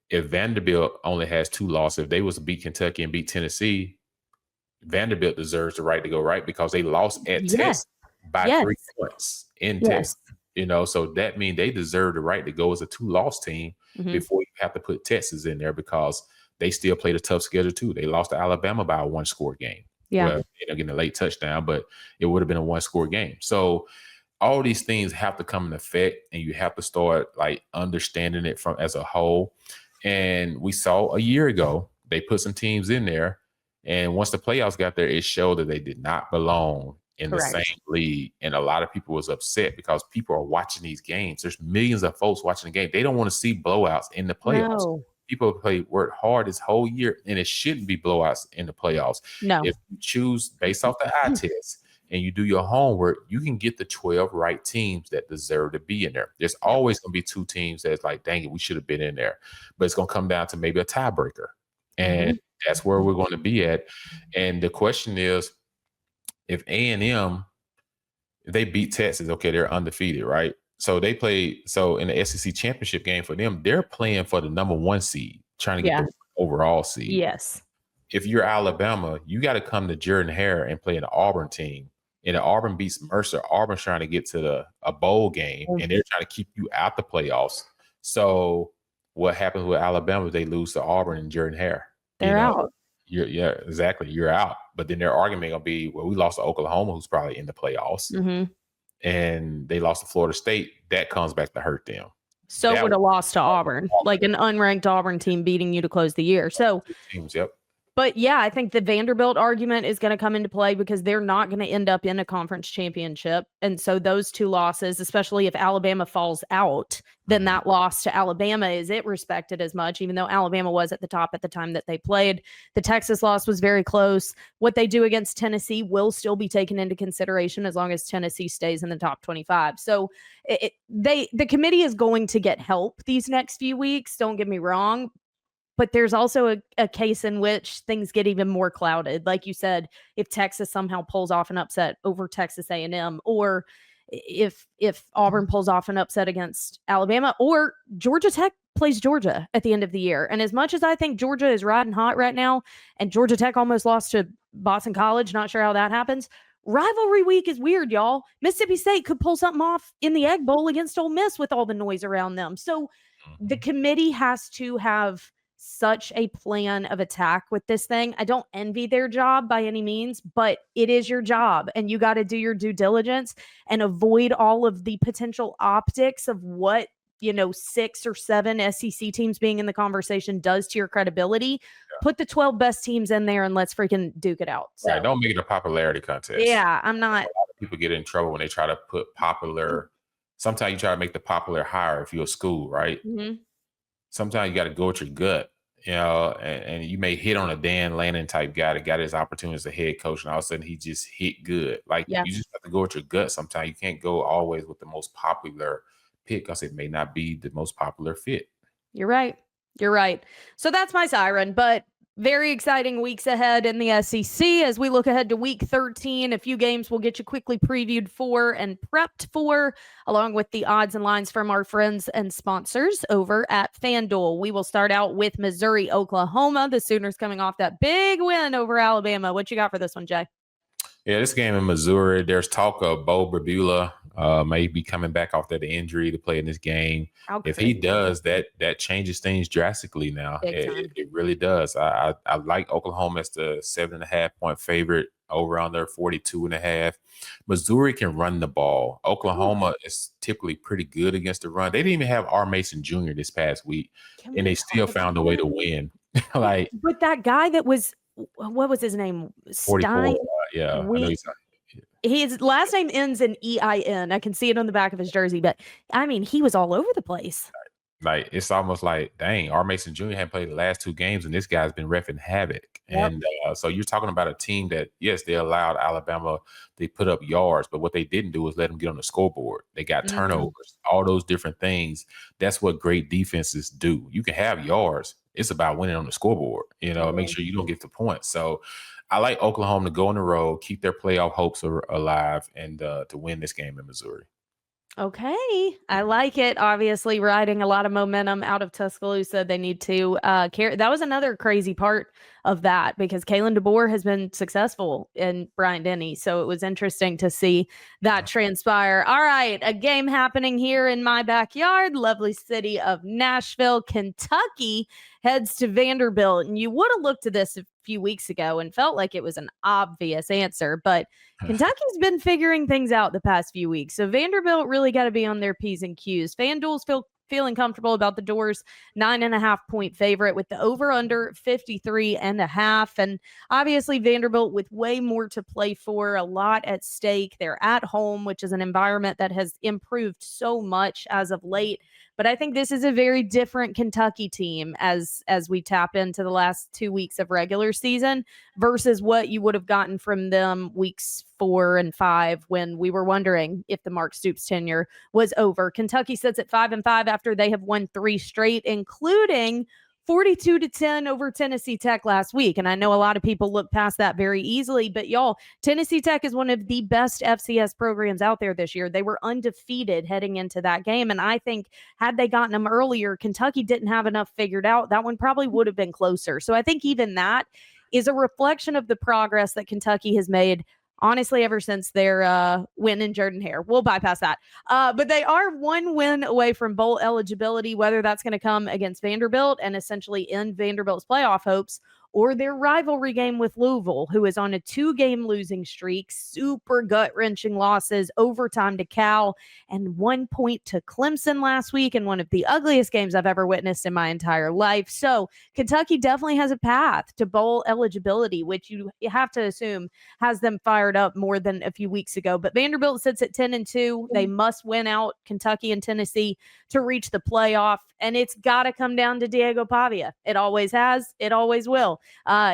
if Vanderbilt only has 2 losses, if they was to beat Kentucky and beat Tennessee, Vanderbilt deserves the right to go, right? Because they lost at Texas by 3 points in Texas, you know, so that means they deserve the right to go as a 2-loss team before you have to put Texas in there, because they still played a tough schedule too. They lost to Alabama by a 1-score game. Yeah. Well, you know, getting a late touchdown, but it would have been a 1-score game. So all these things have to come in effect, and you have to start like understanding it from as a whole. And we saw a year ago, they put some teams in there, and once the playoffs got there, it showed that they did not belong in the same league. And a lot of people was upset, because people are watching these games. There's millions of folks watching the game. They don't want to see blowouts in the playoffs. No. People work hard this whole year, and it shouldn't be blowouts in the playoffs. No. If you choose based off the eye test and you do your homework, you can get the 12 right teams that deserve to be in there. There's always going to be 2 teams that's like, dang it, we should have been in there. But it's going to come down to maybe a tiebreaker. And that's where we're going to be at. And the question is, if A&M, if they beat Texas, okay, they're undefeated, right? So they play. So in the SEC championship game for them, they're playing for the number 1 seed, trying to get the overall seed. Yes. If you're Alabama, you got to come to Jordan-Hare and play an Auburn team. And Auburn beats Mercer. Auburn's trying to get to a bowl game, and they're trying to keep you out the playoffs. So what happens with Alabama if they lose to Auburn and Jordan-Hare? They're out. Yeah, exactly. You're out. But then their argument going to be, well, we lost to Oklahoma, who's probably in the playoffs. And they lost to Florida State. That comes back to hurt them. So would have lost to Auburn, like an unranked Auburn team beating you to close the year. So teams, yep. But yeah, I think the Vanderbilt argument is going to come into play because they're not going to end up in a conference championship. And so those two losses, especially if Alabama falls out, then that loss to Alabama, is it respected as much, even though Alabama was at the top at the time that they played. The Texas loss was very close. What they do against Tennessee will still be taken into consideration as long as Tennessee stays in the top 25. So the committee is going to get help these next few weeks. Don't get me wrong. But there's also a case in which things get even more clouded. Like you said, if Texas somehow pulls off an upset over Texas A&M, or if Auburn pulls off an upset against Alabama, or Georgia Tech plays Georgia at the end of the year. And as much as I think Georgia is riding hot right now, and Georgia Tech almost lost to Boston College, not sure how that happens. Rivalry week is weird, y'all. Mississippi State could pull something off in the Egg Bowl against Ole Miss with all the noise around them. So the committee has to have such a plan of attack with this thing. I don't envy their job by any means, but it is your job, and you got to do your due diligence and avoid all of the potential optics of what, 6 or 7 SEC teams being in the conversation does to your credibility. Yeah. Put the 12 best teams in there and let's freaking duke it out. So, right, don't make it a popularity contest. Yeah, I'm not. A lot of people get in trouble when they try to put popular. Sometimes you try to make the popular higher if you're a school, right? Mm-hmm. Sometimes you got to go with your gut. And you may hit on a Dan Lannon type guy that got his opportunity as a head coach, and all of a sudden he just hit good. Like, you just have to go with your gut sometimes. You can't go always with the most popular pick because it may not be the most popular fit. You're right. So that's my Siren, but very exciting weeks ahead in the SEC as we look ahead to week 13. A few games we'll get you quickly previewed for and prepped for, along with the odds and lines from our friends and sponsors over at FanDuel. We will start out with Missouri, Oklahoma. The Sooners coming off that big win over Alabama. What you got for this one, Jay? Yeah, this game in Missouri, there's talk of Bo Bravula may be coming back off that injury to play in this game. If he does, that changes things drastically now. It really does. I like Oklahoma as the 7.5-point favorite, over under 42.5. Missouri can run the ball. Oklahoma is typically pretty good against the run. They didn't even have R. Mason Jr. this past week, and they still found a way to win. But that guy that was, what was his name? 44. Yeah, I know his last name ends in EIN. I can see it on the back of his jersey, but I mean, he was all over the place. Like, it's almost like, dang, R. Mason Jr. hadn't played the last 2 games, and this guy's been reffing havoc. Yep. And so you're talking about a team that, yes, they allowed Alabama, they put up yards, but what they didn't do was let them get on the scoreboard. They got turnovers, all those different things. That's what great defenses do. You can have yards. It's about winning on the scoreboard, make sure you don't get the points. So I like Oklahoma to go on the road, keep their playoff hopes alive, and to win this game in Missouri. Okay. I like it. Obviously, riding a lot of momentum out of Tuscaloosa. They need to carry. That was another crazy part of that because Kalen DeBoer has been successful in Bryant-Denny. So it was interesting to see that transpire. All right. A game happening here in my backyard, lovely city of Nashville, Kentucky heads to Vanderbilt. And you would have looked at this a few weeks ago and felt like it was an obvious answer, but Kentucky's been figuring things out the past few weeks. So Vanderbilt really got to be on their P's and Q's. FanDuel's feeling comfortable about the Doors 9.5-point favorite with the over under 53.5. And obviously Vanderbilt with way more to play for, a lot at stake. They're at home, which is an environment that has improved so much as of late. But I think this is a very different Kentucky team as we tap into the last 2 weeks of regular season versus what you would have gotten from them weeks 4 and 5 when we were wondering if the Mark Stoops tenure was over. Kentucky sits at 5-5 after they have won 3 straight, including 42-10 over Tennessee Tech last week. And I know a lot of people look past that very easily, but y'all, Tennessee Tech is one of the best FCS programs out there this year. They were undefeated heading into that game. And I think had they gotten them earlier, Kentucky didn't have enough figured out. That one probably would have been closer. So I think even that is a reflection of the progress that Kentucky has made, honestly, ever since their win in Jordan-Hare. We'll bypass that. But they are one win away from bowl eligibility, whether that's going to come against Vanderbilt and essentially end Vanderbilt's playoff hopes, or their rivalry game with Louisville, who is on a 2-game losing streak, super gut-wrenching losses, overtime to Cal, and 1 point to Clemson last week in one of the ugliest games I've ever witnessed in my entire life. So Kentucky definitely has a path to bowl eligibility, which you have to assume has them fired up more than a few weeks ago. But Vanderbilt sits at 10-2. They must win out Kentucky and Tennessee to reach the playoff, and it's got to come down to Diego Pavia. It always has. It always will.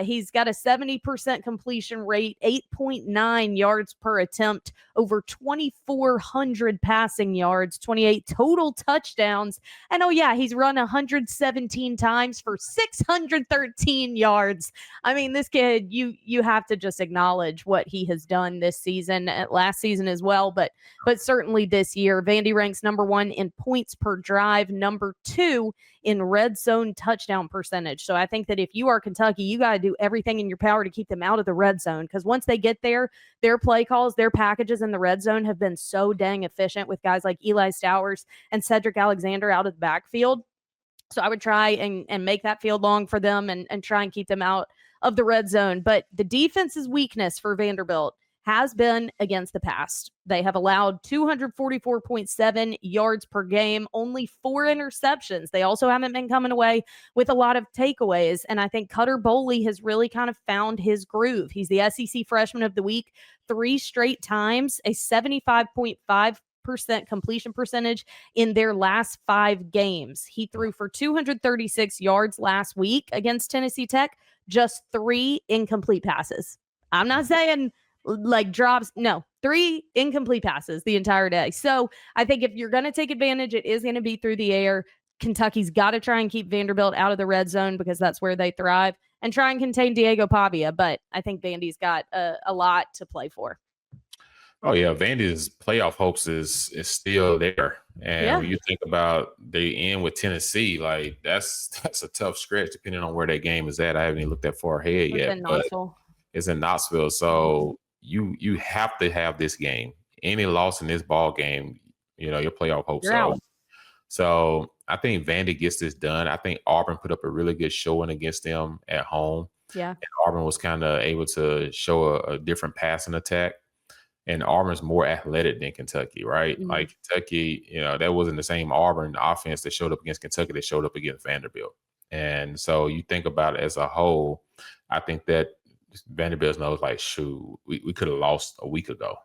He's got a 70% completion rate, 8.9 yards per attempt, over 2,400 passing yards, 28 total touchdowns. And oh yeah, he's run 117 times for 613 yards. I mean, this kid, you have to just acknowledge what he has done this season, last season as well, but certainly this year. Vandy ranks number 1 in points per drive, number 2 in red zone touchdown percentage. So I think that if you are Kentucky, you got to do everything in your power to keep them out of the red zone, because once they get there, their play calls, their packages in the red zone have been so dang efficient with guys like Eli Stowers and Cedric Alexander out of the backfield. So I would try and make that field long for them and try and keep them out of the red zone. But the defense's weakness for Vanderbilt has been against the pass. They have allowed 244.7 yards per game, only 4 interceptions. They also haven't been coming away with a lot of takeaways. And I think Cutter Boley has really kind of found his groove. He's the SEC Freshman of the Week 3 straight times, a 75.5% completion percentage in their last 5 games. He threw for 236 yards last week against Tennessee Tech, just 3 incomplete passes. I'm not saying like drops, no, 3 incomplete passes the entire day. So I think if you're going to take advantage, it is going to be through the air. Kentucky's got to try and keep Vanderbilt out of the red zone because that's where they thrive, and try and contain Diego Pavia. But I think Vandy's got a lot to play for. Oh yeah, Vandy's playoff hopes is still there. And when you think about they end with Tennessee, like that's a tough stretch depending on where that game is at. I haven't even looked that far ahead yet. But it's in Knoxville. So you have to have this game. Any loss in this ball game, your playoff hopes are out. So I think Vandy gets this done. I think Auburn put up a really good showing against them at home. Yeah. And Auburn was kind of able to show a different passing attack. And Auburn's more athletic than Kentucky, right? Mm-hmm. Like Kentucky, that wasn't the same Auburn offense that showed up against Kentucky that showed up against Vanderbilt. And so you think about it as a whole, I think that Vanderbilt knows, like, shoot, we could have lost a week ago.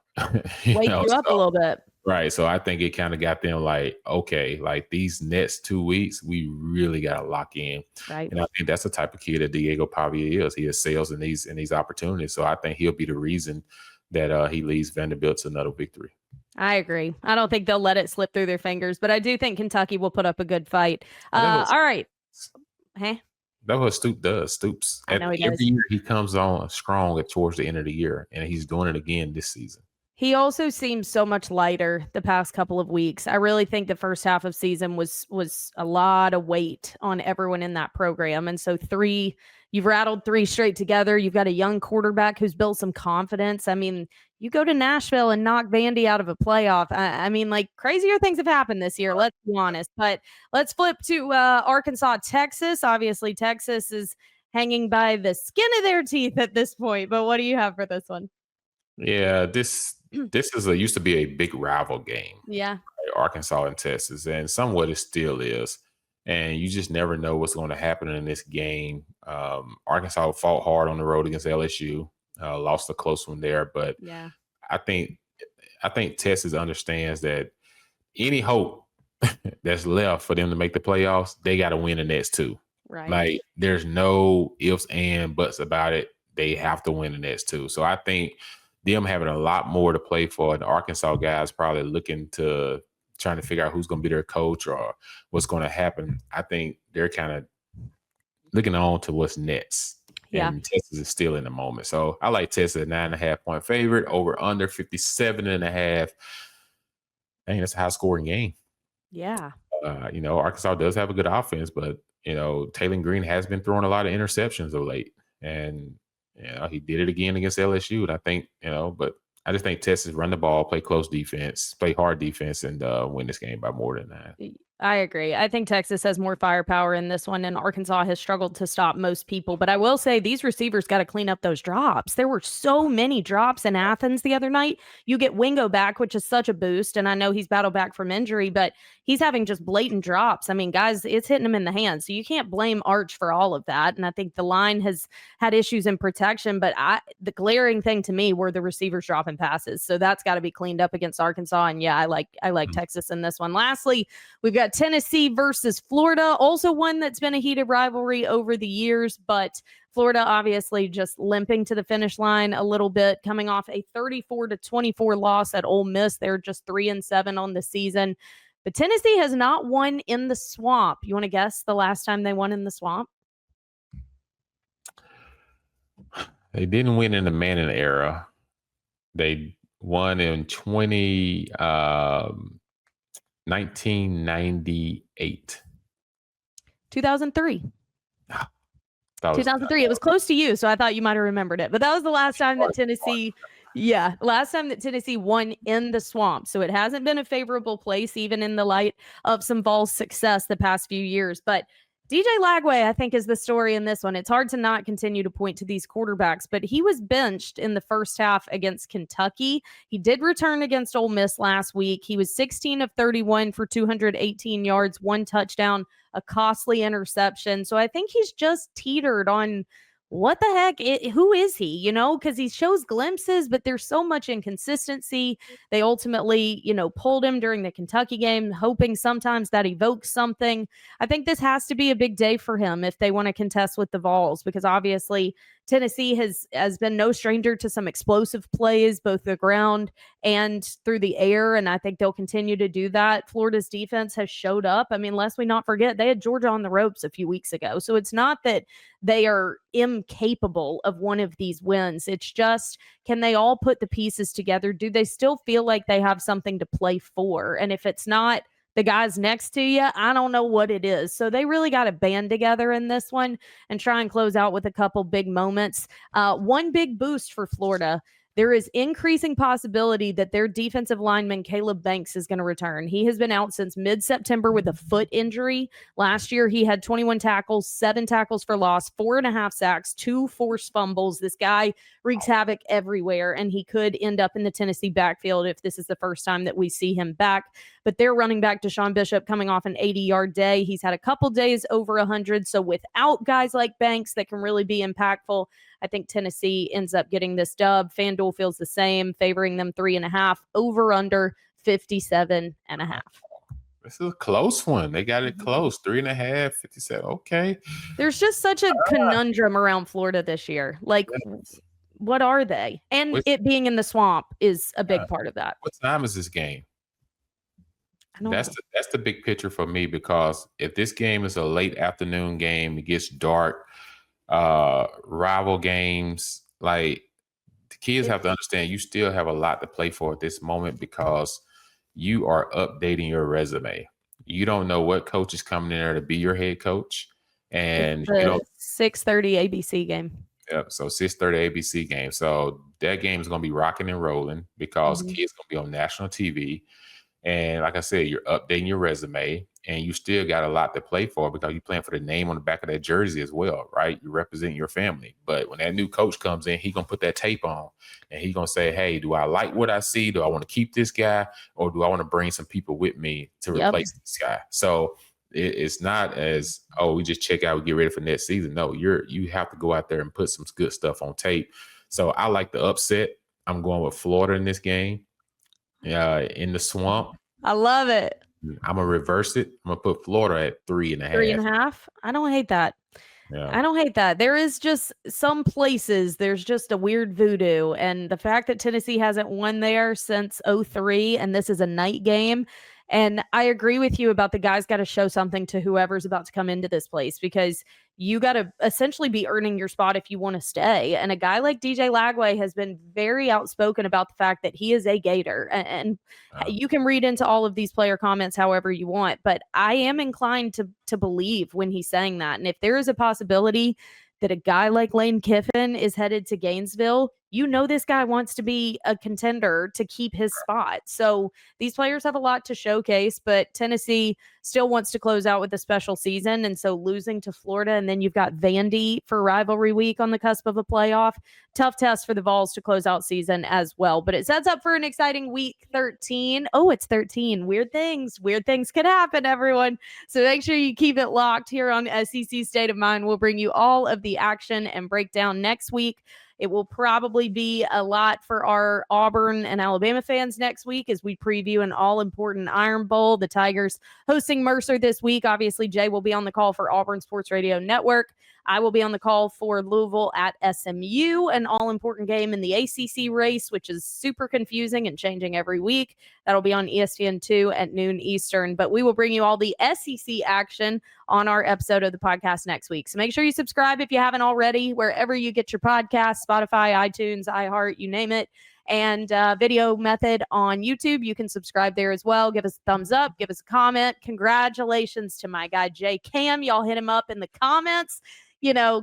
Wake you up a little bit. Right. So I think it kind of got them like, okay, like these next 2 weeks, we really got to lock in. Right. And I think that's the type of kid that Diego Pavia is. He excels in these opportunities. So I think he'll be the reason that he leads Vanderbilt to another victory. I agree. I don't think they'll let it slip through their fingers, but I do think Kentucky will put up a good fight. All right. Hey. That's what Stoop does. Stoops. Every year he comes on strong towards the end of the year, and he's doing it again this season. He also seems so much lighter the past couple of weeks. I really think the first half of season was a lot of weight on everyone in that program. And so you've rattled 3 straight together. You've got a young quarterback who's built some confidence. I mean, you go to Nashville and knock Vandy out of a playoff. I mean, like, crazier things have happened this year, let's be honest. But let's flip to Arkansas, Texas. Obviously, Texas is hanging by the skin of their teeth at this point. But what do you have for this one? Yeah, this used to be a big rival game. Yeah. Right? Arkansas and Texas, and somewhat it still is. And you just never know what's going to happen in this game. Arkansas fought hard on the road against LSU, lost a close one there. But yeah, I think Texas understands that any hope that's left for them to make the playoffs, they got to win the next 2. Right. Like, there's no ifs and buts about it. They have to win the next 2. So I think them having a lot more to play for, and the Arkansas guys probably trying to figure out who's going to be their coach or what's going to happen. I think they're kind of looking on to what's next. Yeah. And Texas is still in the moment. So I like Texas at 9.5-point favorite, over under 57.5. I think that's a high scoring game. Yeah. Arkansas does have a good offense, but Taylor Green has been throwing a lot of interceptions of late. And he did it again against LSU. And I think, but I just think Texas run the ball, play close defense, play hard defense, and win this game by more than 9. I agree. I think Texas has more firepower in this one, and Arkansas has struggled to stop most people. But I will say these receivers got to clean up those drops. There were so many drops in Athens the other night. You get Wingo back, which is such a boost. And I know he's battled back from injury, but he's having just blatant drops. I mean, guys, it's hitting him in the hands. So you can't blame Arch for all of that. And I think the line has had issues in protection, but the glaring thing to me were the receivers dropping passes. So that's got to be cleaned up against Arkansas. And yeah, I like Texas in this one. Lastly, we've got Tennessee versus Florida, also one that's been a heated rivalry over the years, but Florida obviously just limping to the finish line a little bit, coming off a 34-24 loss at Ole Miss. They're just 3-7 on the season. But Tennessee has not won in the Swamp. You want to guess the last time they won in the Swamp? They didn't win in the Manning era. They won in 1998. 2003. 2003. It was close to you, so I thought you might have remembered it. But that was the last time that Tennessee, won in the Swamp. So it hasn't been a favorable place, even in the light of some Vols success the past few years. But DJ Lagway, I think, is the story in this one. It's hard to not continue to point to these quarterbacks, but he was benched in the first half against Kentucky. He did return against Ole Miss last week. He was 16 of 31 for 218 yards, 1 touchdown, a costly interception. So I think he's just teetered on what the heck, who is he, because he shows glimpses, but there's so much inconsistency. They ultimately, pulled him during the Kentucky game, hoping sometimes that evokes something. I think this has to be a big day for him if they want to contest with the Vols, because obviously Tennessee has been no stranger to some explosive plays, both the ground and through the air, and I think they'll continue to do that. Florida's defense has showed up. I mean, lest we not forget, they had Georgia on the ropes a few weeks ago. So it's not that they are incapable of one of these wins. It's just, can they all put the pieces together? Do they still feel like they have something to play for? And if it's not the guys next to you, I don't know what it is. So they really got to band together in this one and try and close out with a couple big moments. One big boost for Florida. There is increasing possibility that their defensive lineman, Caleb Banks, is going to return. He has been out since mid-September with a foot injury. Last year, he had 21 tackles, 7 tackles for loss, 4.5 sacks, 2 forced fumbles. This guy wreaks havoc everywhere, and he could end up in the Tennessee backfield if this is the first time that we see him back. But they're running back Deshaun Bishop coming off an 80-yard day. He's had a couple days over 100. So without guys like Banks that can really be impactful, I think Tennessee ends up getting this dub. FanDuel feels the same, favoring them 3.5, over under 57.5. This is a close one. They got it close. 3.5, 57. Okay. There's just such a conundrum around Florida this year. Like, what are they? And it being in the Swamp is a big part of that. What time is this game? That's the big picture for me, because if this game is a late afternoon game, it gets dark, rival games, like, the kids have to understand you still have a lot to play for at this moment, because you are updating your resume. You don't know what coach is coming in there to be your head coach. And 6:30 ABC game. Yep. So 6:30 ABC game. So that game is going to be rocking and rolling, because kids going to be on national TV. And like I said, you're updating your resume, and you still got a lot to play for, because you're playing for the name on the back of that jersey as well, right? You represent your family. But when that new coach comes in, he's going to put that tape on, and he's going to say, hey, do I like what I see? Do I want to keep this guy, or do I want to bring some people with me to replace this guy? So it's not as, we just check out, we get ready for next season. No, you have to go out there and put some good stuff on tape. So I like the upset. I'm going with Florida in this game. In the Swamp. I love it. I'm gonna reverse it. I'm gonna put Florida at 3.5. 3.5. I don't hate that. Yeah. I don't hate that. There is just some places, there's just a weird voodoo. And the fact that Tennessee hasn't won there since 2003, and this is a night game. And I agree with you about the guys got to show something to whoever's about to come into this place, because you got to essentially be earning your spot if you want to stay. And a guy like DJ Lagway has been very outspoken about the fact that he is a Gator. And you can read into all of these player comments however you want, but I am inclined to believe when he's saying that. And if there is a possibility that a guy like Lane Kiffin is headed to Gainesville, this guy wants to be a contender to keep his spot. So these players have a lot to showcase, but Tennessee still wants to close out with a special season. And so losing to Florida, and then you've got Vandy for rivalry week on the cusp of a playoff. Tough test for the Vols to close out season as well. But it sets up for an exciting week 13. Oh, it's 13. Weird things can happen, everyone. So make sure you keep it locked here on SEC State of Mind. We'll bring you all of the action and breakdown next week. It will probably be a lot for our Auburn and Alabama fans next week as we preview an all-important Iron Bowl. The Tigers hosting Mercer this week. Obviously, Jay will be on the call for Auburn Sports Radio Network. I will be on the call for Louisville at SMU, an all-important game in the ACC race, which is super confusing and changing every week. That'll be on ESPN2 at noon Eastern. But we will bring you all the SEC action on our episode of the podcast next week. So make sure you subscribe if you haven't already, wherever you get your podcasts, Spotify, iTunes, iHeart, you name it. And video method on YouTube. You can subscribe there as well. Give us a thumbs up. Give us a comment. Congratulations to my guy, Jay Cam. Y'all hit him up in the comments.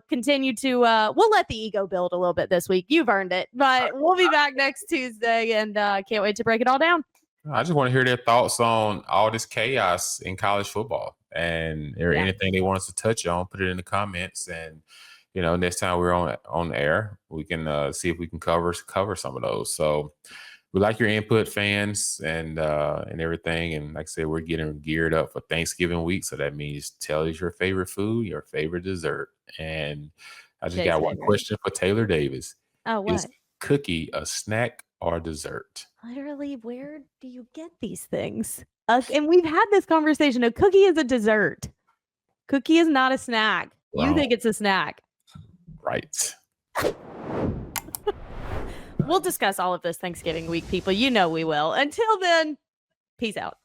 Continue to, we'll let the ego build a little bit this week. You've earned it. But we'll be back next Tuesday, and can't wait to break it all down. I just want to hear their thoughts on all this chaos in college football, and anything they want us to touch on, put it in the comments. And next time we're on air, we can see if we can cover some of those. So we like your input, fans, and everything. And like I said, we're getting geared up for Thanksgiving week, so that means tell us your favorite food, your favorite dessert. And I just got one question for Taylor Davis. Oh, what? Is cookie a snack or dessert? Literally, where do you get these things? And we've had this conversation. A cookie is a dessert. Cookie is not a snack. Well, you think it's a snack. Right. We'll discuss all of this Thanksgiving week, people. We will. Until then, peace out.